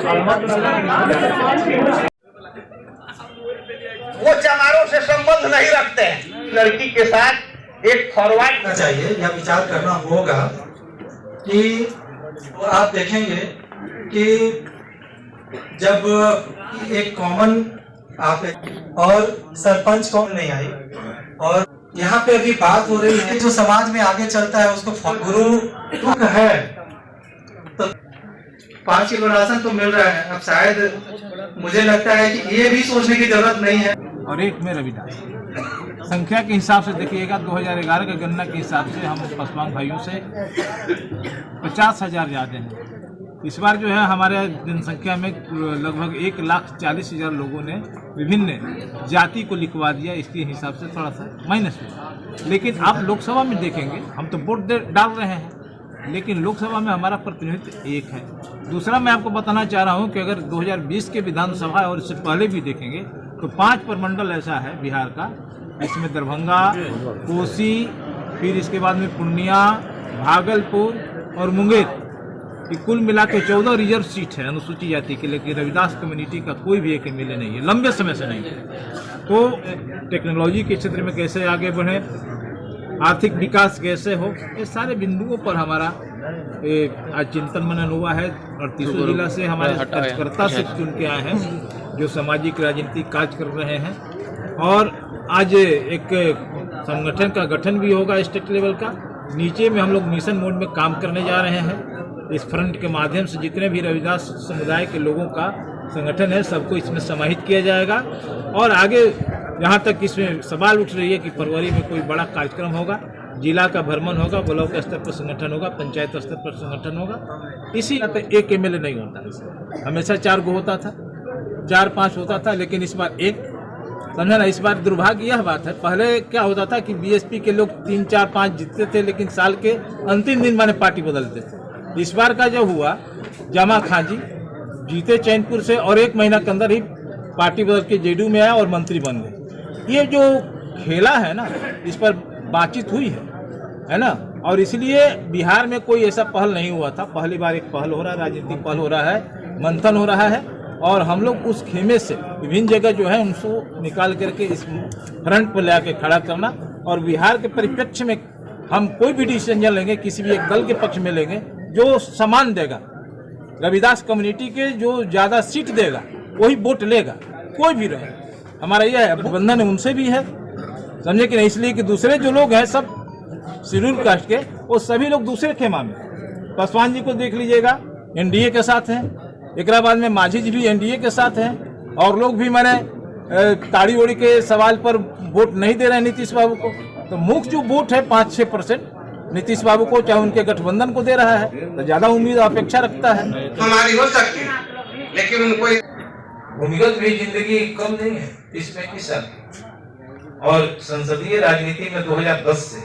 वो चमारों से संबंध नहीं रखते हैं। लड़की के साथ एक फॉरवर्ड चाहिए या विचार करना होगा कि आप देखेंगे कि जब एक कॉमन आप और सरपंच कौन नहीं आई, और यहाँ पे अभी बात हो रही है जो समाज में आगे चलता है उसको गुरु है, तो 5 किलो राशन तो मिल रहा है। अब शायद मुझे लगता है कि ये भी सोचने की जरूरत नहीं है। और एक में रविदास संख्या के हिसाब से देखिएगा 2011 के गणना के हिसाब से हम पासवान भाइयों से 50,000 ज़्यादा हैं। इस बार जो है हमारे जनसंख्या में लगभग 1,40,000 लोगों ने विभिन्न जाति को लिखवा दिया। इसके हिसाब से थोड़ा सा माइनस हुआ। लेकिन आप लोकसभा में देखेंगे, हम तो वोट डाल रहे हैं, लेकिन लोकसभा में हमारा प्रतिनिधित्व एक है। दूसरा मैं आपको बताना चाह रहा हूं कि अगर 2020 के विधानसभा और इससे पहले भी देखेंगे तो 5 प्रमंडल ऐसा है बिहार का, इसमें दरभंगा, कोसी, फिर इसके बाद में पूर्णिया, भागलपुर और मुंगेर, कुल मिला के 14 रिजर्व सीट है अनुसूचित जाति के। लेकिन रविदास कम्युनिटी का कोई भी एक एमएलए नहीं है, लंबे समय से नहीं है। तो टेक्नोलॉजी के क्षेत्र में कैसे आगे बढ़े, आर्थिक विकास कैसे हो, ये सारे बिंदुओं पर हमारा आज चिंतन मनन हुआ है। और 30 जिला से हमारे कार्यकर्ता से चुन के आए हैं जो सामाजिक राजनीतिक कार्य कर रहे हैं। और आज एक संगठन का गठन भी होगा स्टेट लेवल का। नीचे में हम लोग मिशन मोड में काम करने जा रहे हैं। इस फ्रंट के माध्यम से जितने भी रविदास समुदाय के लोगों का संगठन है सबको इसमें समाहित किया जाएगा। और आगे यहाँ तक इसमें सवाल उठ रही है कि फरवरी में कोई बड़ा कार्यक्रम होगा, जिला का भ्रमण होगा, ब्लॉक स्तर पर संगठन होगा, पंचायत स्तर पर संगठन होगा। इसी तरह एक एमएलए नहीं होता, हमेशा 4 गो होता था, 4-5 होता था, लेकिन इस बार एक, समझा ना। इस बार दुर्भाग्य यह बात है, पहले क्या होता था कि बीएसपी के लोग 3, 4, 5 जीतते थे, लेकिन साल के अंतिम दिन माने पार्टी बदलते थे। इस बार का जो हुआ, जमा खां जी जीते चैनपुर से और 1 महीना के अंदर ही पार्टी बदल के जेडीयू में आया और मंत्री बन गए। ये जो खेला है ना, इस पर बातचीत हुई है ना। और इसलिए बिहार में कोई ऐसा पहल नहीं हुआ था। पहली बार एक पहल हो रहा है, राजनीतिक पहल हो रहा है, मंथन हो रहा है। और हम लोग उस खेमे से विभिन्न जगह जो है उनको निकाल करके इस फ्रंट पर ले आके खड़ा करना। और बिहार के परिप्रेक्ष्य में हम कोई भी डिसीजन लेंगे, किसी भी एक दल के पक्ष में लेंगे जो समान देगा, रविदास कम्युनिटी के जो ज़्यादा सीट देगा वही वोट लेगा, कोई भी रहे। हमारा यह है, बंधन उनसे भी है, समझे कि नहीं। इसलिए कि दूसरे जो लोग हैं सब शेड्यूल कास्ट के, वो सभी लोग दूसरे खेमा में, पासवान जी को देख लीजिएगा एनडीए के साथ हैं, एक बाद में माझी जी भी एनडीए के साथ हैं। और लोग भी मैंने ताड़ी ओड़ी के सवाल पर वोट नहीं दे रहे हैं नीतीश बाबू को। तो मुख्य जो वोट है 5-6% नीतीश बाबू को, चाहे उनके गठबंधन को दे रहा है, तो ज्यादा उम्मीद अपेक्षा रखता है। हमारी हो सकती है, लेकिन उनको भूमिगत भी जिंदगी कम नहीं है। इसमें 21 साल और संसदीय राजनीति में 2010 से